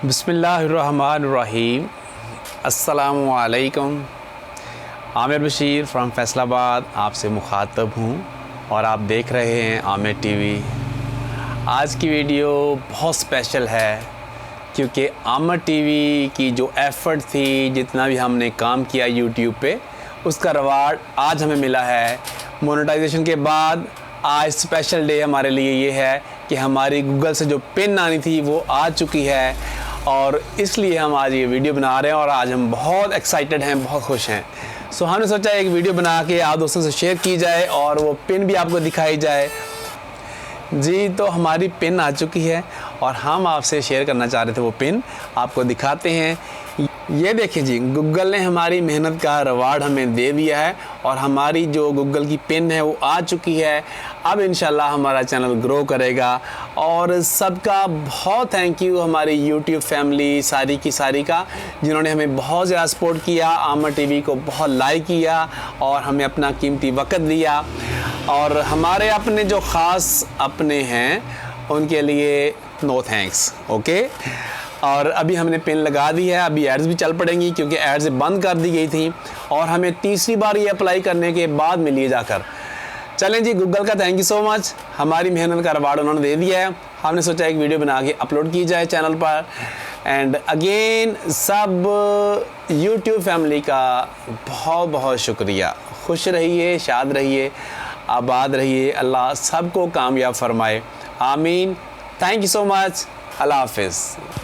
बिस्मिल्लाहिर्रहमानिर्रहीम। अस्सलामुअलैकुम। आमिर बशीर फ्रॉम फैसलाबाद आपसे मुखातब हूँ और आप देख रहे हैं आमिर टीवी। आज की वीडियो बहुत स्पेशल है क्योंकि आमिर टीवी की जो एफ़र्ट थी, जितना भी हमने काम किया यूट्यूब पे, उसका रिवार्ड आज हमें मिला है। मोनेटाइजेशन के बाद आज स्पेशल डे हमारे लिए ये है कि हमारी गूगल से जो पिन आनी थी वो आ चुकी है और इसलिए हम आज ये वीडियो बना रहे हैं और आज हम बहुत एक्साइटेड हैं, बहुत खुश हैं। सो हमने सोचा एक वीडियो बना के आप दोस्तों से शेयर की जाए और वो पिन भी आपको दिखाई जाए। जी, तो हमारी पिन आ चुकी है और हम आपसे शेयर करना चाह रहे थे, वो पिन आपको दिखाते हैं। ये देखिए जी, गूगल ने हमारी मेहनत का रिवार्ड हमें दे दिया है और हमारी जो गूगल की पिन है वो आ चुकी है। अब इंशाल्लाह हमारा चैनल ग्रो करेगा और सबका बहुत थैंक यू हमारी यूट्यूब फैमिली सारी की सारी का, जिन्होंने हमें बहुत ज़्यादा सपोर्ट किया, आमिर टीवी को बहुत लाइक किया और हमें अपना कीमती वक्त दिया। और हमारे अपने जो ख़ास अपने हैं उनके लिए नो थैंक्स, ओके। और अभी हमने पिन लगा दी है, अभी एड्स भी चल पड़ेंगी क्योंकि एड्स बंद कर दी गई थी और हमें तीसरी बार ये अप्लाई करने के बाद मिली जाकर। चलें जी, गूगल का थैंक यू सो मच, हमारी मेहनत का रिवार्ड उन्होंने दे दिया है। हमने सोचा एक वीडियो बना के अपलोड की जाए चैनल पर। एंड अगेन सब यूट्यूब फैमिली का बहुत बहुत शुक्रिया। खुश रहिए, शाद रहिए, आबाद रहिए, अल्लाह सबको कामयाब फरमाए, आमीन। थैंक यू सो मच, अल्लाह हाफिज़।